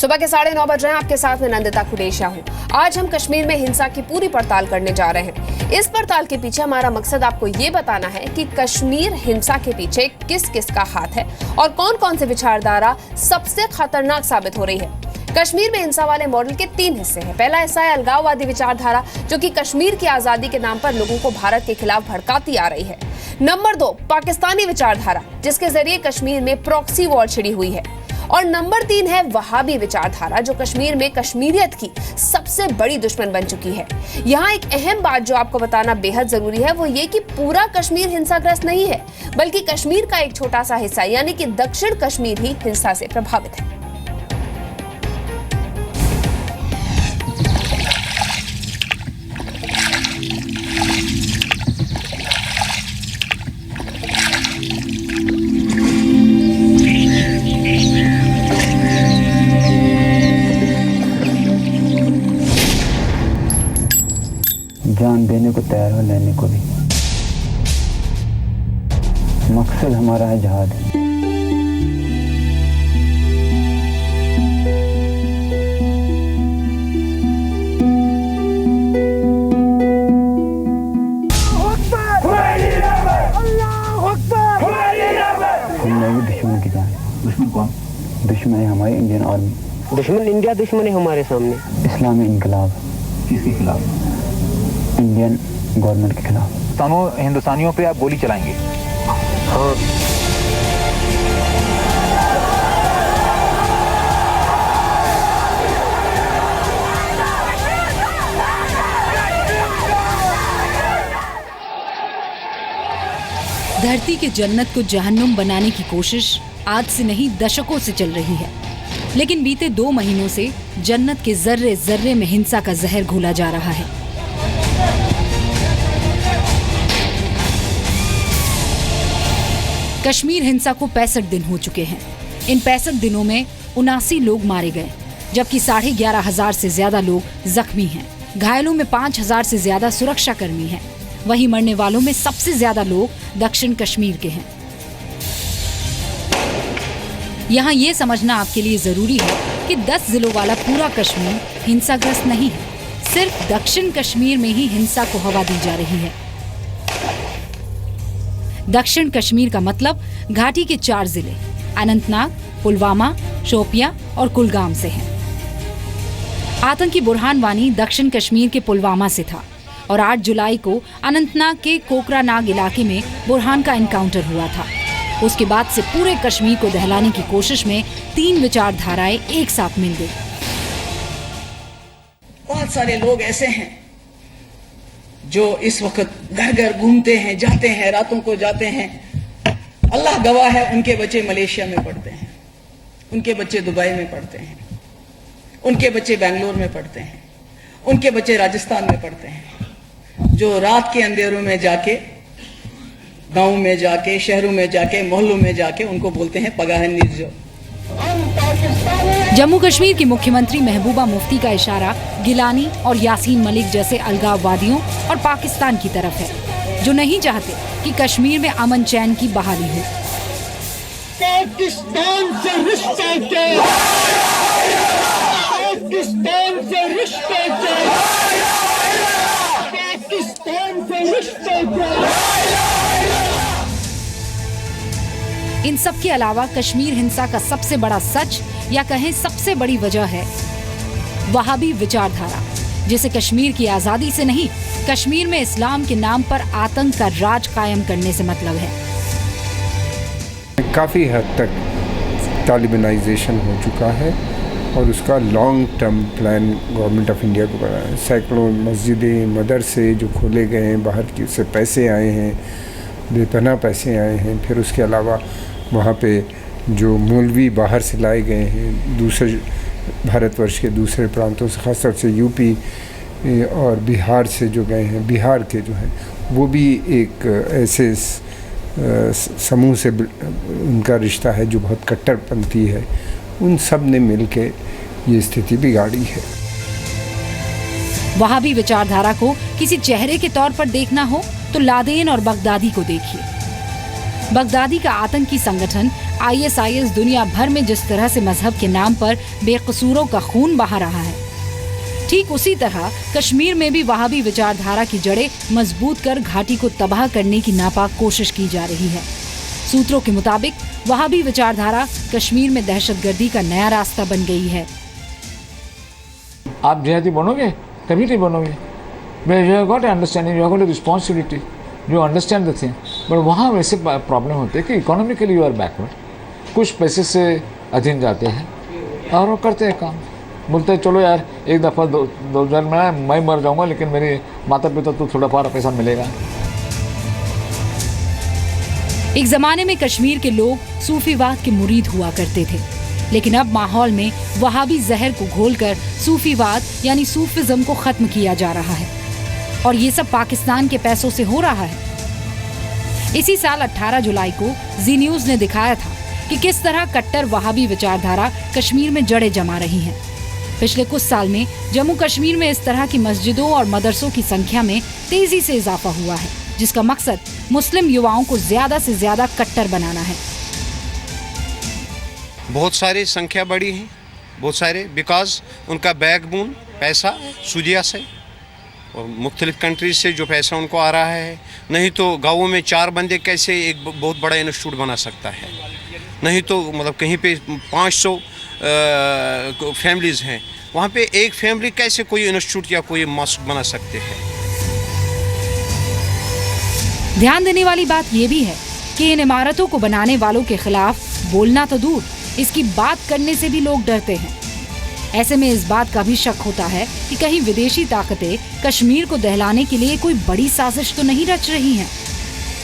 सुबह के 9:30 बज रहे हैं। आपके साथ में नंदिता खुडेशिया हूँ। आज हम कश्मीर में हिंसा की पूरी पड़ताल करने जा रहे हैं। इस पड़ताल के पीछे हमारा मकसद आपको ये बताना है कि कश्मीर हिंसा के पीछे किस किस का हाथ है और कौन कौन से विचारधारा सबसे खतरनाक साबित हो रही है। कश्मीर में हिंसा वाले मॉडल के 3 हिस्से हैं। पहला हिस्सा है अलगाववादी विचारधारा, जो कि कश्मीर की आजादी के नाम पर लोगों को भारत के खिलाफ भड़काती आ रही है। नंबर 2 पाकिस्तानी विचारधारा, जिसके जरिए कश्मीर में प्रॉक्सी वॉर छिड़ी हुई है। और नंबर 3 है वहाबी विचारधारा, जो कश्मीर में कश्मीरियत की सबसे बड़ी दुश्मन बन चुकी है। यहाँ एक अहम बात जो आपको बताना बेहद जरूरी है, वो ये कि पूरा कश्मीर हिंसाग्रस्त नहीं है, बल्कि कश्मीर का एक छोटा सा हिस्सा यानी कि दक्षिण कश्मीर ही हिंसा से प्रभावित है। जान देने को तैयार हो, लेने को भी। मकसद हमारा है जहाद। हम नहीं दुश्मन की जान। दुश्मन कौन? दुश्मन है हमारी इंडियन आर्मी। दुश्मन इंडिया दुश्मन है हमारे सामने। इस्लामी इनकलाब। किसके खिलाफ? इंडियन गवर्नमेंट के खिलाफ। हिंदुस्तानियों पे आप गोली चलाएंगे? हाँ। धरती के जन्नत को जहन्नुम बनाने की कोशिश आज से नहीं दशकों से चल रही है, लेकिन बीते 2 महीनों से जन्नत के जर्रे जर्रे में हिंसा का जहर घोला जा रहा है। कश्मीर हिंसा को 65 दिन हो चुके हैं। इन 65 दिनों में 79 लोग मारे गए, जबकि 11,500 से ज्यादा लोग जख्मी हैं। घायलों में 5,000 से ज्यादा सुरक्षा कर्मी हैं। वहीं मरने वालों में सबसे ज्यादा लोग दक्षिण कश्मीर के हैं। यहाँ ये समझना आपके लिए जरूरी है कि 10 जिलों वाला पूरा कश्मीर हिंसाग्रस्त नहीं है। सिर्फ दक्षिण कश्मीर में ही हिंसा को हवा दी जा रही है। दक्षिण कश्मीर का मतलब घाटी के 4 जिले अनंतनाग, पुलवामा, शोपियां और कुलगाम से हैं। आतंकी बुरहान वानी दक्षिण कश्मीर के पुलवामा से था और 8 जुलाई को अनंतनाग के कोकरानाग इलाके में बुरहान का एनकाउंटर हुआ था। उसके बाद से पूरे कश्मीर को दहलाने की कोशिश में 3 विचारधाराएं एक साथ मिल गई। बहुत सारे लोग ऐसे हैं जो इस वक्त घर घर घूमते हैं, जाते हैं, रातों को जाते हैं। अल्लाह गवाह है, उनके बच्चे मलेशिया में पढ़ते हैं, उनके बच्चे दुबई में पढ़ते हैं, उनके बच्चे बेंगलोर में पढ़ते हैं, उनके बच्चे राजस्थान में पढ़ते हैं, जो रात के अंधेरों में जाके, गांव में जाके, शहरों में जाके, मोहल्लों में जाके उनको बोलते हैं पगाह निर्जो। जम्मू कश्मीर की मुख्यमंत्री महबूबा मुफ्ती का इशारा गिलानी और यासीन मलिक जैसे अलगाववादियों और पाकिस्तान की तरफ है, जो नहीं चाहते कि कश्मीर में अमन चैन की बहाली हो। पाकिस्तान से रिश्ते के, पाकिस्तान से रिश्ते के, पाकिस्तान से रिश्ते के। इन सब के अलावा कश्मीर हिंसा का सबसे बड़ा सच या कहें सबसे बड़ी वजह है वहाबी विचारधारा, जिसे कश्मीर की आजादी से नहीं, कश्मीर में इस्लाम के नाम पर आतंक का राज कायम करने से मतलब है। काफ़ी हद तक तालिबानाइजेशन हो चुका है और उसका long term plan government of India को बना है। सैकड़ों मस्जिदें, मदरसे जो खोले गए हैं, बाहर की से पैसे आए हैं, बेपनाह पैसे आए हैं। फिर उसके अलावा वहाँ पे जो मौलवी बाहर से लाए गए हैं, दूसरे भारतवर्ष के दूसरे प्रांतों से, ख़ासतौर से यूपी और बिहार से जो गए हैं, बिहार के जो हैं वो भी एक ऐसे समूह से उनका रिश्ता है जो बहुत कट्टरपंथी है। उन सब ने मिल के ये स्थिति बिगाड़ी है। वहाबी विचारधारा को किसी चेहरे के तौर पर देखना हो तो लादेन और बगदादी को देखिए। बगदादी का आतंकी संगठन ISIS दुनिया भर में जिस तरह से मजहब के नाम पर बेकसूरों का खून बहा रहा है, ठीक उसी तरह कश्मीर में भी वहाबी विचारधारा की जड़ें मजबूत कर घाटी को तबाह करने की नापाक कोशिश की जा रही है। सूत्रों के मुताबिक वहाबी विचारधारा कश्मीर में दहशतगर्दी का नया रास्ता बन गई है। आप जिहादी बनोगे कभी नहीं बनोगे। You have got understanding, you have got responsibility, you understand the thing. But वहाँ वैसे प्रॉब्लम होते हैं कि इकोनॉमिकली यू आर बैकवर्ड, कुछ पैसे से अधीन जाते हैं और वो करते हैं काम, बोलते हैं चलो यार एक दफ़ा दो जन मैं मर जाऊँगा लेकिन मेरे माता पिता तो थोड़ा पारा पैसा मिलेगा। एक जमाने में कश्मीर के लोग सूफीवाद के मुरीद हुआ करते थे, लेकिन अब माहौल में वहाबी जहर को घोलकर सूफीवाद यानी सूफिज्म को खत्म किया जा रहा है और ये सब पाकिस्तान के पैसों से हो रहा है। इसी साल 18 जुलाई को जी न्यूज ने दिखाया था कि किस तरह कट्टर वहाबी विचारधारा कश्मीर में जड़ें जमा रही है। पिछले कुछ साल में जम्मू कश्मीर में इस तरह की मस्जिदों और मदरसों की संख्या में तेजी से इजाफा हुआ है, जिसका मकसद मुस्लिम युवाओं को ज्यादा से ज्यादा कट्टर बनाना है। बहुत सारी संख्या बढ़ी है, बहुत सारे, बिकॉज उनका बैकबोन पैसा सूदिया से और मुख्तलिफ कंट्रीज से जो पैसा उनको आ रहा है। नहीं तो गाँवों में 4 बंदे कैसे एक बहुत बड़ा इंस्टीट्यूट बना सकता है, नहीं तो मतलब कहीं पे 500 फैमिलीज़ हैं, वहाँ पे एक फैमिली कैसे कोई इंस्टीट्यूट या कोई मॉस्क बना सकते हैं। ध्यान देने वाली बात यह भी है कि इन इमारतों को बनाने वालों के खिलाफ बोलना तो दूर, इसकी बात करने से भी लोग डरते हैं। ऐसे में इस बात का भी शक होता है कि कहीं विदेशी ताकतें कश्मीर को दहलाने के लिए कोई बड़ी साजिश तो नहीं रच रही हैं।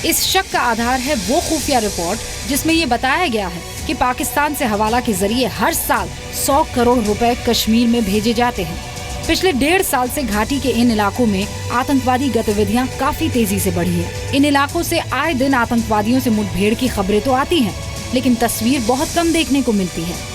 इस शक का आधार है वो खुफिया रिपोर्ट जिसमें ये बताया गया है कि पाकिस्तान से हवाला के जरिए हर साल 100 करोड़ रुपए कश्मीर में भेजे जाते हैं। पिछले 1.5 साल से घाटी के इन इलाकों में आतंकवादी गतिविधियां काफी तेजी से बढ़ी है। इन इलाकों से आए दिन आतंकवादियों से मुठभेड़ की खबरें तो आती हैं, लेकिन तस्वीर बहुत कम देखने को मिलती है।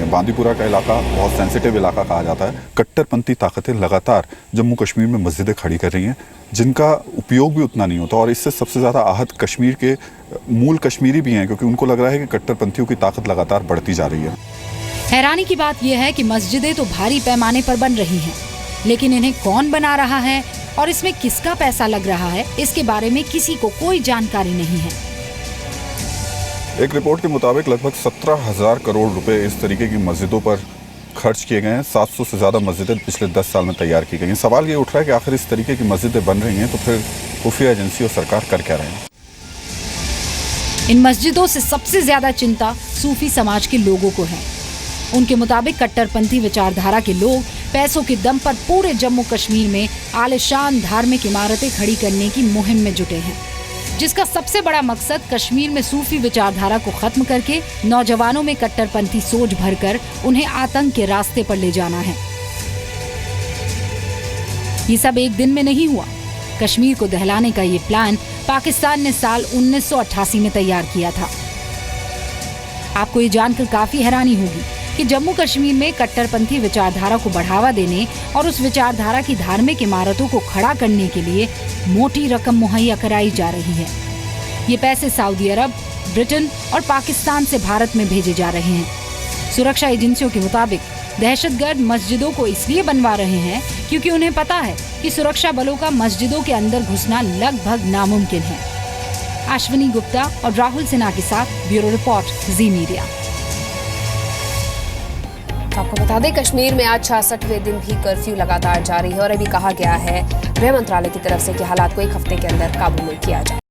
बांदीपुरा का इलाका बहुत सेंसिटिव इलाका कहा जाता है। कट्टरपंथी ताकतें लगातार जम्मू कश्मीर में मस्जिदें खड़ी कर रही हैं, जिनका उपयोग भी उतना नहीं होता और इससे सबसे ज़्यादा आहत कश्मीर के मूल कश्मीरी भी हैं, क्योंकि उनको लग रहा है कि कट्टरपंथियों की ताकत लगातार बढ़ती जा रही है। हैरानी की बात यह है कि मस्जिदें तो भारी पैमाने पर बन रही हैं, लेकिन इन्हें कौन बना रहा है और इसमें किसका पैसा लग रहा है, इसके बारे में किसी को कोई जानकारी नहीं है। एक रिपोर्ट के मुताबिक लगभग 17,000 करोड़ रुपए इस तरीके की मस्जिदों पर खर्च किए गए हैं। 700 से ज़्यादा मस्जिदें पिछले 10 साल में तैयार की गई हैं। सवाल ये उठ रहा है कि आखिर इस तरीके की मस्जिदें बन रही हैं तो फिर खुफिया एजेंसी और सरकार कर क्या रहे हैं। इन मस्जिदों से सबसे ज्यादा चिंता सूफी समाज के लोगों को है। उनके मुताबिक कट्टरपंथी विचारधारा के लोग पैसों के दम पर पूरे जम्मू कश्मीर में आलिशान धार्मिक इमारतें खड़ी करने की मुहिम में जुटे हैं, जिसका सबसे बड़ा मकसद कश्मीर में सूफी विचारधारा को खत्म करके नौजवानों में कट्टरपंथी सोच भरकर उन्हें आतंक के रास्ते पर ले जाना है। ये सब एक दिन में नहीं हुआ। कश्मीर को दहलाने का ये प्लान पाकिस्तान ने साल 1988 में तैयार किया था। आपको ये जानकर काफी हैरानी होगी कि जम्मू कश्मीर में कट्टरपंथी विचारधारा को बढ़ावा देने और उस विचारधारा की धार्मिक इमारतों को खड़ा करने के लिए मोटी रकम मुहैया कराई जा रही है। ये पैसे सऊदी अरब, ब्रिटेन और पाकिस्तान से भारत में भेजे जा रहे हैं। सुरक्षा एजेंसियों के मुताबिक दहशतगर्द मस्जिदों को इसलिए बनवा रहे हैं क्योंकि उन्हें पता है कि सुरक्षा बलों का मस्जिदों के अंदर घुसना लगभग नामुमकिन है। अश्विनी गुप्ता और राहुल सिन्हा के साथ ब्यूरो रिपोर्ट, जी मीडिया। आपको बता दें, कश्मीर में आज 66वें दिन भी कर्फ्यू लगातार जारी है और अभी कहा गया है गृह मंत्रालय की तरफ से कि हालात को 1 हफ्ते के अंदर काबू में किया जाए।